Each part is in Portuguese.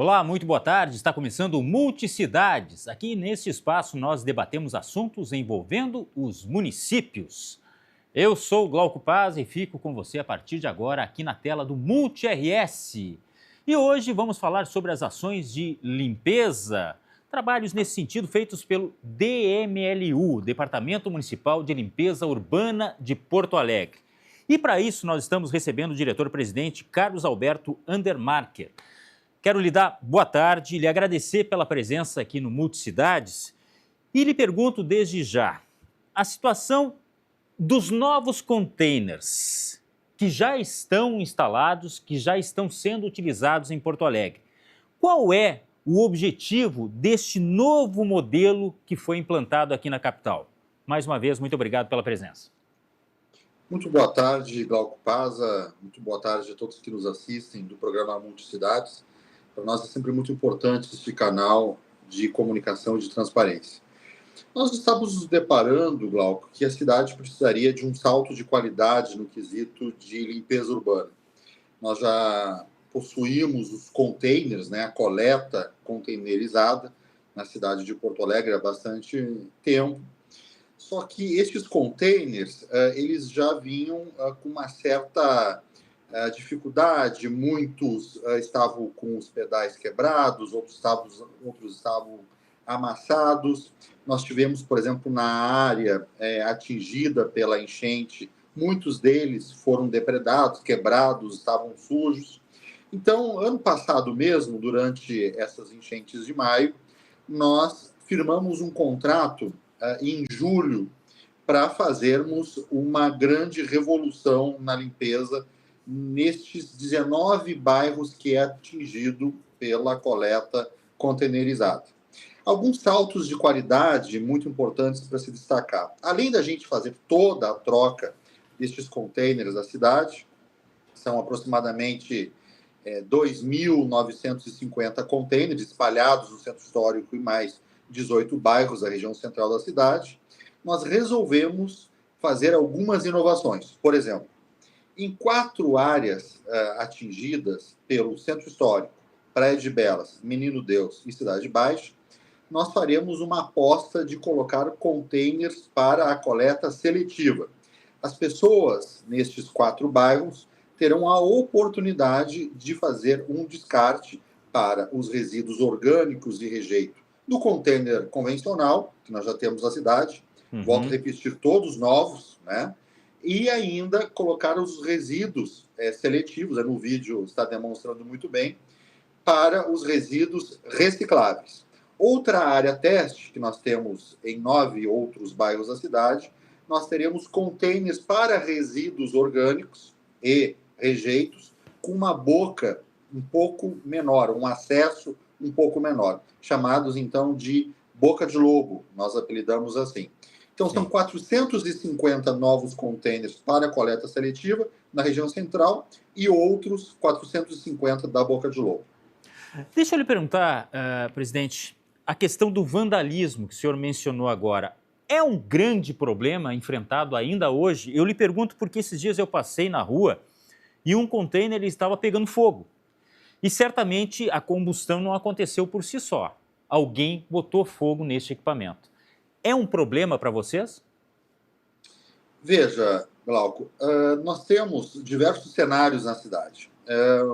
Olá, muito boa tarde. Está começando o Multicidades. Aqui neste espaço nós debatemos assuntos envolvendo os municípios. Eu sou o Glauco Paz e fico com você a partir de agora aqui na tela do Multi-RS. E hoje vamos falar sobre as ações de limpeza, trabalhos nesse sentido feitos pelo DMLU, Departamento Municipal de Limpeza Urbana de Porto Alegre. E para isso nós estamos recebendo o diretor-presidente Carlos Alberto Andermarker. Quero lhe dar boa tarde, lhe agradecer pela presença aqui no Multicidades e lhe pergunto desde já, a situação dos novos containers que já estão instalados, que já estão sendo utilizados em Porto Alegre. Qual é o objetivo deste novo modelo que foi implantado aqui na capital? Mais uma vez, muito obrigado pela presença. Muito boa tarde, Glauco Paza. Muito boa tarde a todos que nos assistem do programa Multicidades. Para nós é sempre muito importante este canal de comunicação e de transparência. Nós estamos nos deparando, Glauco, que a cidade precisaria de um salto de qualidade no quesito de limpeza urbana. Nós já possuímos os containers, a coleta containerizada na cidade de Porto Alegre há bastante tempo. Só que estes containers, eles já vinham com uma certa dificuldade, muitos estavam com os pedais quebrados, outros estavam amassados. Nós tivemos, por exemplo, na área atingida pela enchente, muitos deles foram depredados, quebrados, estavam sujos. Então, ano passado mesmo, durante essas enchentes de maio, nós firmamos um contrato em julho para fazermos uma grande revolução na limpeza nestes 19 bairros que é atingido pela coleta containerizada. Alguns saltos de qualidade muito importantes para se destacar. Além da gente fazer toda a troca destes containers da cidade, são aproximadamente 2.950 containers espalhados no centro histórico e mais 18 bairros da região central da cidade, nós resolvemos fazer algumas inovações. Por exemplo, em 4 áreas atingidas pelo Centro Histórico, Praia de Belas, Menino Deus e Cidade Baixa, nós faremos uma aposta de colocar containers para a coleta seletiva. As pessoas nestes 4 bairros terão a oportunidade de fazer um descarte para os resíduos orgânicos e rejeito do container convencional, que nós já temos na cidade, volto a repetir, todos novos, e ainda colocar os resíduos seletivos, no vídeo está demonstrando muito bem, para os resíduos recicláveis. Outra área teste, que nós temos em 9 outros bairros da cidade, nós teremos containers para resíduos orgânicos e rejeitos, com uma boca um pouco menor, um acesso um pouco menor, chamados então de boca de lobo, nós apelidamos assim. Então, são 450 novos containers para coleta seletiva na região central e outros 450 da Boca de Lobo. Deixa eu lhe perguntar, presidente, a questão do vandalismo que o senhor mencionou agora é um grande problema enfrentado ainda hoje? Eu lhe pergunto porque esses dias eu passei na rua e um container estava pegando fogo. E certamente a combustão não aconteceu por si só. Alguém botou fogo neste equipamento. É um problema para vocês? Veja, Glauco, nós temos diversos cenários na cidade.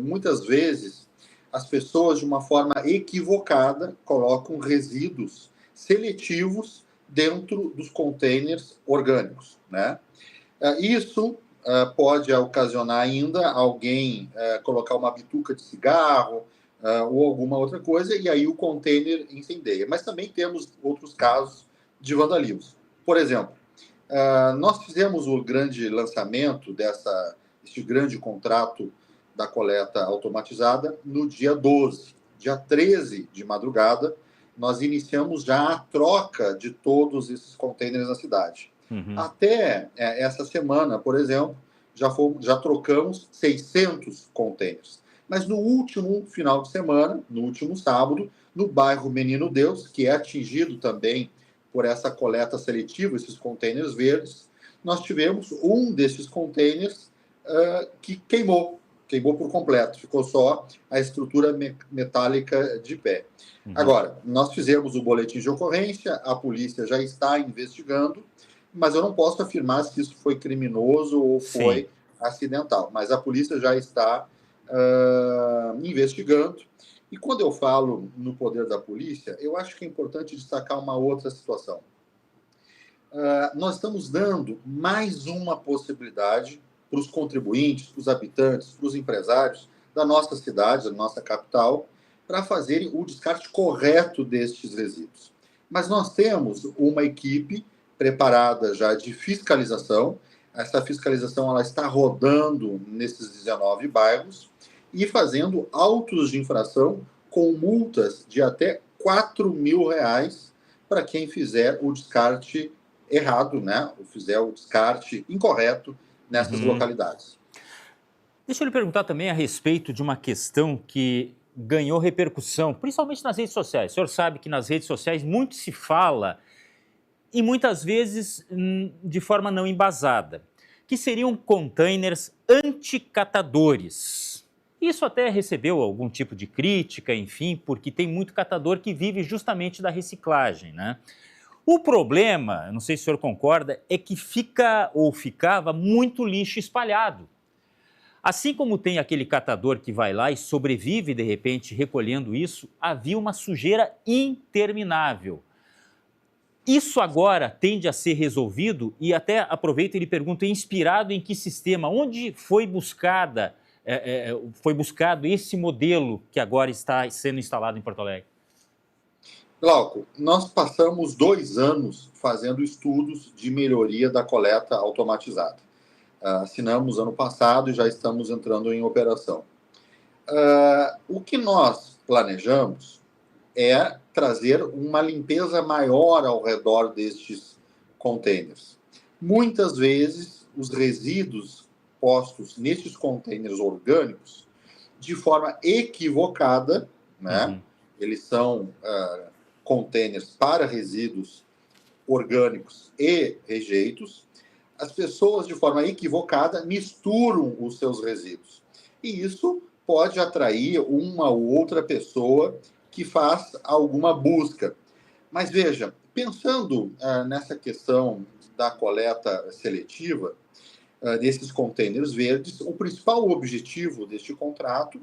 Muitas vezes, as pessoas, de uma forma equivocada, colocam resíduos seletivos dentro dos containers orgânicos, Isso pode ocasionar ainda alguém colocar uma bituca de cigarro ou alguma outra coisa, e aí o container incendeia. Mas também temos outros casos de vandalismo. Por exemplo, nós fizemos o grande lançamento deste grande contrato da coleta automatizada no dia 12. Dia 13 de madrugada, nós iniciamos já a troca de todos esses containers na cidade. Até essa semana, por exemplo, já trocamos 600 containers. Mas no último final de semana, no último sábado, no bairro Menino Deus, que é atingido também por essa coleta seletiva, esses containers verdes, nós tivemos um desses containers que queimou queimou por completo, ficou só a estrutura metálica de pé. Agora, nós fizemos o boletim de ocorrência, a polícia já está investigando, mas eu não posso afirmar se isso foi criminoso ou foi acidental. Mas a polícia já está investigando. E quando eu falo no poder da polícia, eu acho que é importante destacar uma outra situação. Nós estamos dando mais uma possibilidade para os contribuintes, para os habitantes, para os empresários da nossa cidade, da nossa capital, para fazerem o descarte correto destes resíduos. Mas nós temos uma equipe preparada já de fiscalização. Essa fiscalização ela está rodando nesses 19 bairros e fazendo autos de infração com multas de até R$4.000 para quem fizer o descarte errado, né? Ou fizer o descarte incorreto nessas localidades. Deixa eu lhe perguntar também a respeito de uma questão que ganhou repercussão, principalmente nas redes sociais. O senhor sabe que nas redes sociais muito se fala, e muitas vezes de forma não embasada, que seriam containers anticatadores. Isso até recebeu algum tipo de crítica, enfim, porque tem muito catador que vive justamente da reciclagem, né? O problema, não sei se o senhor concorda, é que ficava muito lixo espalhado. Assim como tem aquele catador que vai lá e sobrevive, de repente, recolhendo isso, havia uma sujeira interminável. Isso agora tende a ser resolvido e até aproveito e lhe pergunto, inspirado em que sistema? Onde foi buscado esse modelo que agora está sendo instalado em Porto Alegre? Glauco, nós passamos 2 anos fazendo estudos de melhoria da coleta automatizada. Assinamos ano passado e já estamos entrando em operação. O que nós planejamos é trazer uma limpeza maior ao redor destes containers. Muitas vezes, os resíduos postos nestes containers orgânicos, de forma equivocada, né? Eles são containers para resíduos orgânicos e rejeitos, as pessoas, de forma equivocada, misturam os seus resíduos. E isso pode atrair uma ou outra pessoa que faz alguma busca. Mas veja, pensando nessa questão da coleta seletiva, desses containers verdes, o principal objetivo deste contrato,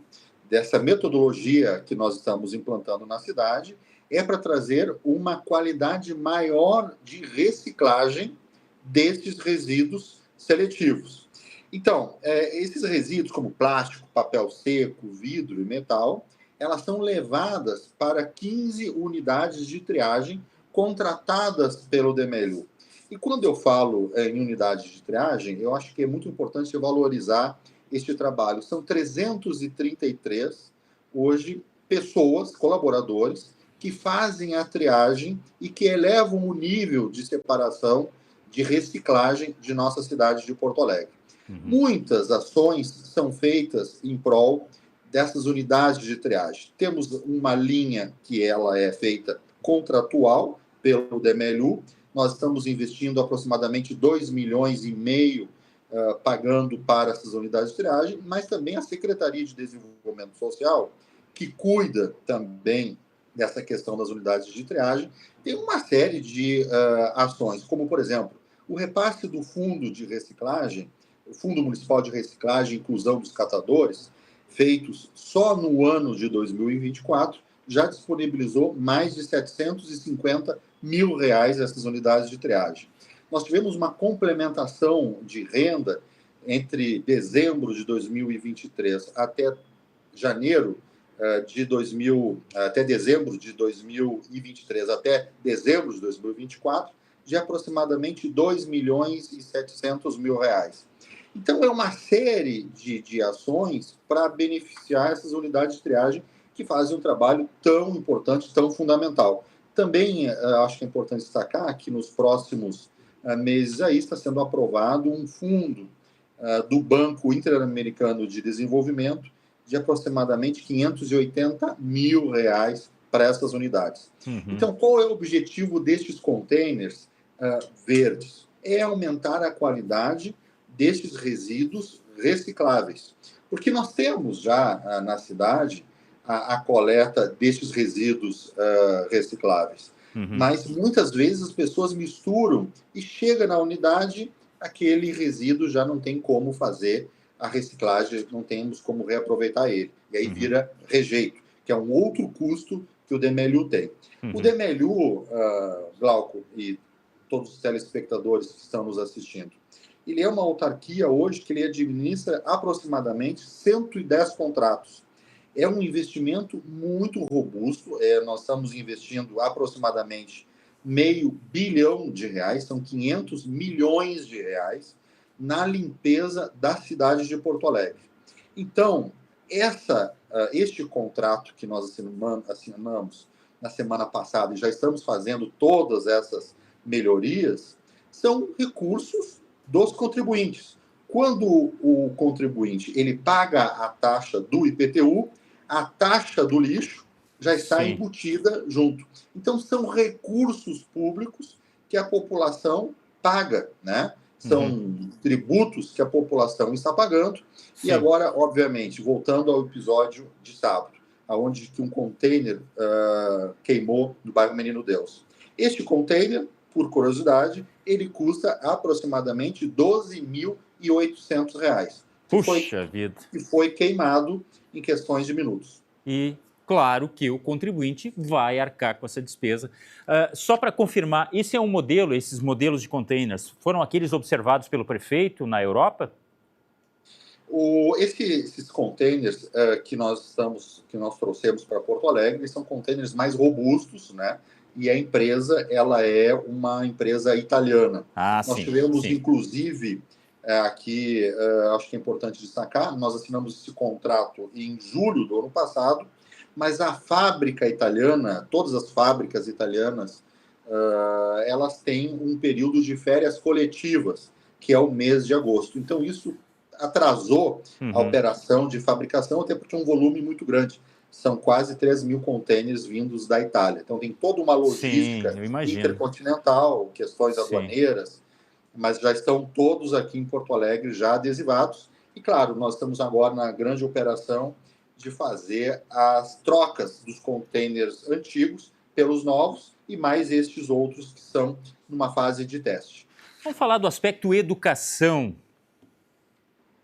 dessa metodologia que nós estamos implantando na cidade, é para trazer uma qualidade maior de reciclagem desses resíduos seletivos. Então, esses resíduos, como plástico, papel seco, vidro e metal, elas são levadas para 15 unidades de triagem contratadas pelo DMLU. E quando eu falo em unidades de triagem, eu acho que é muito importante valorizar este trabalho. São 333, hoje, pessoas, colaboradores, que fazem a triagem e que elevam o nível de separação, de reciclagem de nossa cidade de Porto Alegre. Muitas ações são feitas em prol dessas unidades de triagem. Temos uma linha que ela é feita contratual pelo DMLU. Nós estamos investindo aproximadamente 2,5 milhões pagando para essas unidades de triagem, mas também a Secretaria de Desenvolvimento Social, que cuida também dessa questão das unidades de triagem, tem uma série de ações, como, por exemplo, o repasse do Fundo de Reciclagem, o Fundo Municipal de Reciclagem e Inclusão dos Catadores, feitos só no ano de 2024, já disponibilizou mais de R$750 mil essas unidades de triagem. Nós tivemos uma complementação de renda entre dezembro de 2023 até até dezembro de 2023 até dezembro de 2024, de aproximadamente R$2.700.000. Então, é uma série de ações para beneficiar essas unidades de triagem que fazem um trabalho tão importante, tão fundamental. Também acho que é importante destacar que nos próximos meses aí está sendo aprovado um fundo do Banco Interamericano de Desenvolvimento de aproximadamente R$580 mil para essas unidades. Então, qual é o objetivo destes containers verdes? É aumentar a qualidade destes resíduos recicláveis. Porque nós temos já na cidade a coleta destes resíduos recicláveis. Uhum. Mas muitas vezes as pessoas misturam e chega na unidade, aquele resíduo já não tem como fazer a reciclagem, não temos como reaproveitar ele. E aí vira rejeito, que é um outro custo que o DMLU tem. O DMLU, Glauco e todos os telespectadores que estão nos assistindo, ele é uma autarquia hoje que ele administra aproximadamente 110 contratos. É um investimento muito robusto, nós estamos investindo aproximadamente R$ 500 milhão, são 500 milhões de reais, na limpeza da cidade de Porto Alegre. Então, este contrato que nós assinamos na semana passada e já estamos fazendo todas essas melhorias, são recursos dos contribuintes. Quando o contribuinte ele paga a taxa do IPTU, a taxa do lixo já está embutida junto. Então, são recursos públicos que a população paga, né? São tributos que a população está pagando. E agora, obviamente, voltando ao episódio de sábado, onde que um container queimou no bairro Menino Deus. Este container, por curiosidade, ele custa aproximadamente R$ 12.800. Puxa vida! Que foi queimado em questões de minutos. E claro que o contribuinte vai arcar com essa despesa. Só para confirmar, esse é um modelo, esses modelos de containers, foram aqueles observados pelo prefeito na Europa? Esses containers que nós trouxemos para Porto Alegre são containers mais robustos, né? E a empresa, ela é uma empresa italiana. Nós tivemos, inclusive, aqui, acho que é importante destacar, nós assinamos esse contrato em julho do ano passado, mas a fábrica italiana, todas as fábricas italianas, elas têm um período de férias coletivas, que é o mês de agosto. Então, isso atrasou a operação de fabricação, até porque é um volume muito grande. São quase 3 mil contêineres vindos da Itália. Então, tem toda uma logística intercontinental, questões aduaneiras, mas já estão todos aqui em Porto Alegre já adesivados. E, claro, nós estamos agora na grande operação de fazer as trocas dos contêineres antigos pelos novos e mais estes outros que estão numa fase de teste. Vamos falar do aspecto educação.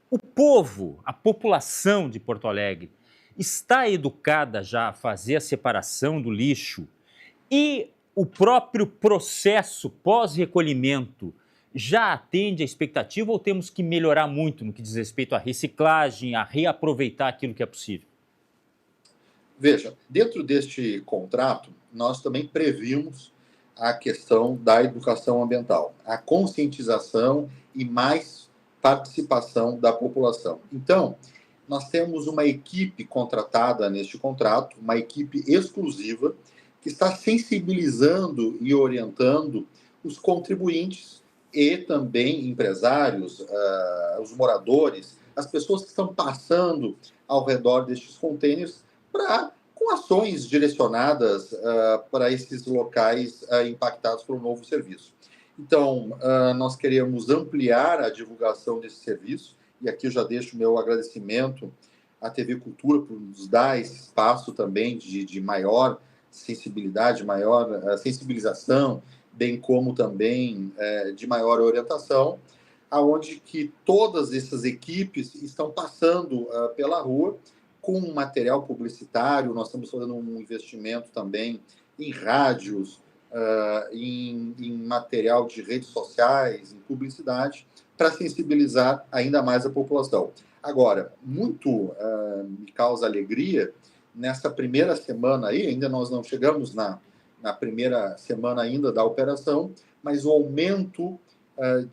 O povo, a população de Porto Alegre, está educada já a fazer a separação do lixo e o próprio processo pós-recolhimento já atende à expectativa ou temos que melhorar muito no que diz respeito à reciclagem, a reaproveitar aquilo que é possível? Veja, dentro deste contrato, nós também previmos a questão da educação ambiental, a conscientização e mais participação da população. Então, nós temos uma equipe contratada neste contrato, uma equipe exclusiva, que está sensibilizando e orientando os contribuintes e também empresários, os moradores, as pessoas que estão passando ao redor destes containers, com ações direcionadas para esses locais impactados pelo novo serviço. Então, nós queremos ampliar a divulgação desse serviço, e aqui eu já deixo o meu agradecimento à TV Cultura por nos dar esse espaço também de maior sensibilidade, maior sensibilização, bem como também de maior orientação, aonde que todas essas equipes estão passando pela rua com material publicitário. Nós estamos fazendo um investimento também em rádios, em material de redes sociais, em publicidade, para sensibilizar ainda mais a população. Agora, muito me causa alegria, nessa primeira semana aí, ainda nós não chegamos na primeira semana ainda da operação, mas o aumento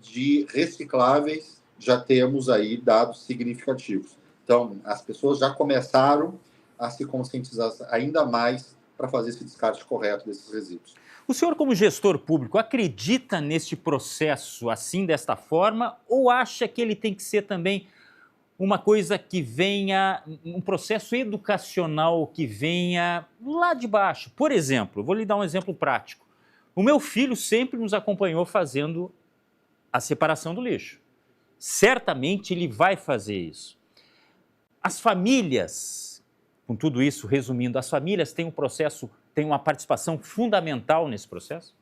de recicláveis, já temos aí dados significativos. Então, as pessoas já começaram a se conscientizar ainda mais para fazer esse descarte correto desses resíduos. O senhor, como gestor público, acredita neste processo assim, desta forma, ou acha que ele tem que ser também uma coisa que venha, um processo educacional que venha lá de baixo? Por exemplo, vou lhe dar um exemplo prático. O meu filho sempre nos acompanhou fazendo a separação do lixo. Certamente ele vai fazer isso. As famílias, com tudo isso, resumindo, as famílias têm um processo, têm uma participação fundamental nesse processo?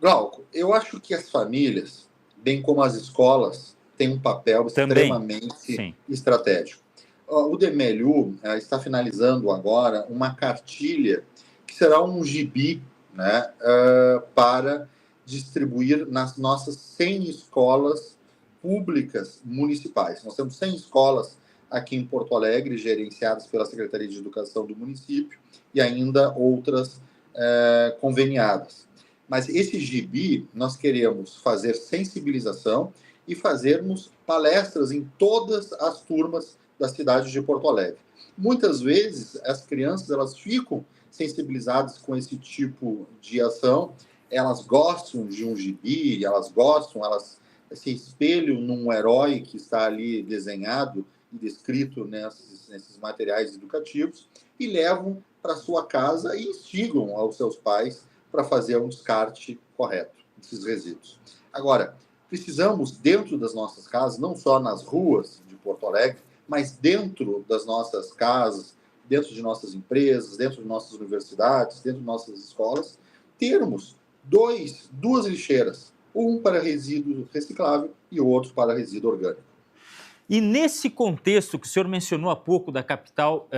Glauco, eu acho que as famílias, bem como as escolas, têm um papel Também, extremamente sim. estratégico. O DMLU está finalizando agora uma cartilha que será um gibi, né, para distribuir nas nossas 100 escolas públicas municipais. Nós temos 100 escolas aqui em Porto Alegre, gerenciadas pela Secretaria de Educação do município, e ainda outras conveniadas. Mas esse gibi, nós queremos fazer sensibilização e fazermos palestras em todas as turmas da cidade de Porto Alegre. Muitas vezes, as crianças elas ficam sensibilizadas com esse tipo de ação, elas gostam de um gibi, elas gostam, elas se espelham num herói que está ali desenhado e descrito nesses materiais educativos e levam para sua casa e instigam aos seus pais para fazer um descarte correto desses resíduos. Agora, precisamos, dentro das nossas casas, não só nas ruas de Porto Alegre, mas dentro das nossas casas, dentro de nossas empresas, dentro de nossas universidades, dentro de nossas escolas, termos duas lixeiras, um para resíduo reciclável e outro para resíduo orgânico. E nesse contexto que o senhor mencionou há pouco da capital,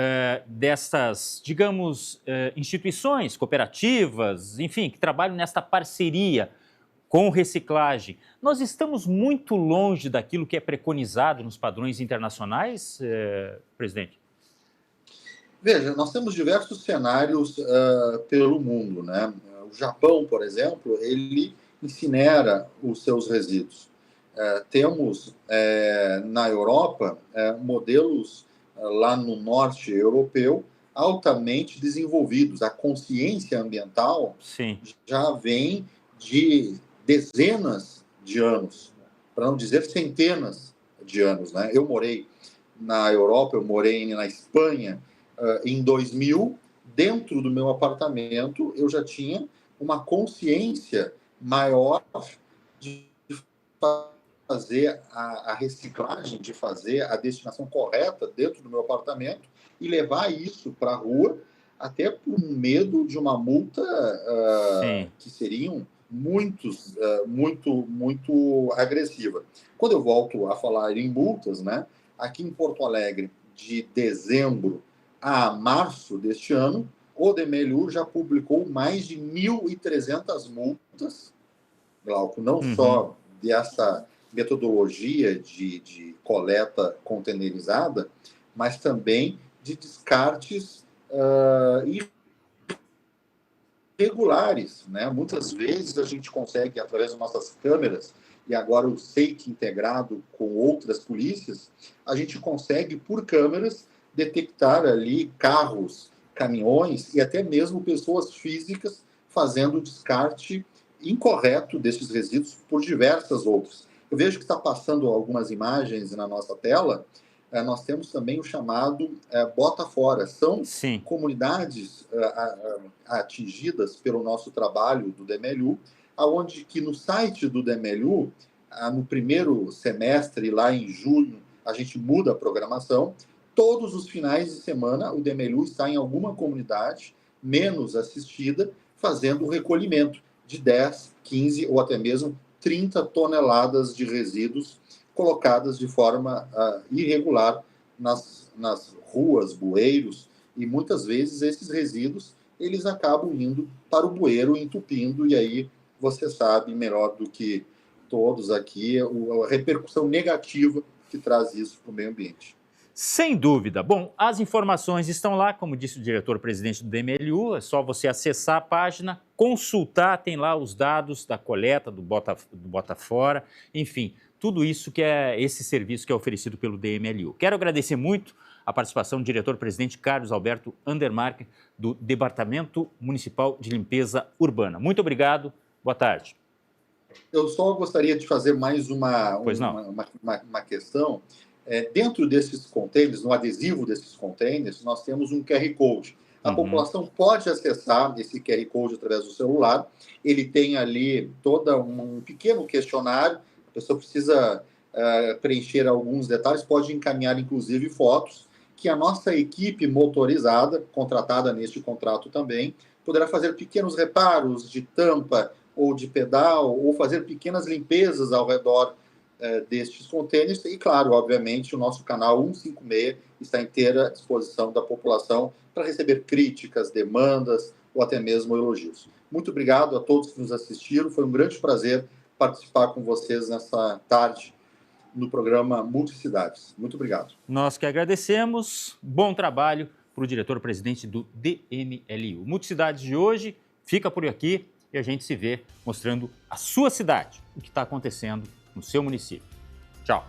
dessas, digamos, instituições, cooperativas, enfim, que trabalham nesta parceria com reciclagem, nós estamos muito longe daquilo que é preconizado nos padrões internacionais, presidente? Veja, nós temos diversos cenários pelo mundo, né? O Japão, por exemplo, ele incinera os seus resíduos. Temos na Europa modelos lá no norte europeu altamente desenvolvidos. A consciência ambiental Sim. já vem de dezenas de anos, para não dizer centenas de anos, né? Eu morei na Europa, eu morei na Espanha em 2000. Dentro do meu apartamento, eu já tinha uma consciência maior de fazer a reciclagem, de fazer a destinação correta dentro do meu apartamento e levar isso para a rua, até por medo de uma multa que seriam muito agressiva. Quando eu volto a falar em multas, né, aqui em Porto Alegre, de dezembro a março deste ano, o DMLU já publicou mais de 1.300 multas, Glauco, não só dessa metodologia de coleta containerizada, mas também de descartes irregulares, né? Muitas vezes a gente consegue, através das nossas câmeras, e agora o SEIC integrado com outras polícias, a gente consegue, por câmeras, detectar ali carros, caminhões e até mesmo pessoas físicas fazendo o descarte incorreto desses resíduos por diversas outras. Eu vejo que está passando algumas imagens na nossa tela. Nós temos também o chamado Bota Fora. São Sim. comunidades atingidas pelo nosso trabalho do DMLU, onde que no site do DMLU, no primeiro semestre, lá em julho, a gente muda a programação. Todos os finais de semana, o DMLU está em alguma comunidade menos assistida, fazendo o recolhimento de 10, 15 ou até mesmo 30 toneladas de resíduos colocadas de forma irregular nas ruas, bueiros, e muitas vezes esses resíduos eles acabam indo para o bueiro, entupindo, e aí você sabe melhor do que todos aqui a repercussão negativa que traz isso para o meio ambiente. Sem dúvida. Bom, as informações estão lá, como disse o diretor-presidente do DMLU, é só você acessar a página, consultar, tem lá os dados da coleta, do Bota Fora, enfim, tudo isso que é esse serviço que é oferecido pelo DMLU. Quero agradecer muito a participação do diretor-presidente Carlos Alberto Andermark, do Departamento Municipal de Limpeza Urbana. Muito obrigado, boa tarde. Eu só gostaria de fazer mais uma questão. Dentro desses containers, no adesivo desses containers, nós temos um QR Code. A população pode acessar esse QR Code através do celular. Ele tem ali todo um pequeno questionário. A pessoa precisa preencher alguns detalhes, pode encaminhar, inclusive, fotos que a nossa equipe motorizada, contratada neste contrato também, poderá fazer pequenos reparos de tampa ou de pedal, ou fazer pequenas limpezas ao redor destes contêineres. E, claro, obviamente, o nosso canal 156 está inteira à disposição da população para receber críticas, demandas ou até mesmo elogios. Muito obrigado a todos que nos assistiram. Foi um grande prazer participar com vocês nessa tarde no programa Multicidades. Muito obrigado. Nós que agradecemos. Bom trabalho para o diretor-presidente do DMLI. O Multicidades de hoje fica por aqui e a gente se vê mostrando a sua cidade, o que está acontecendo no seu município. Tchau.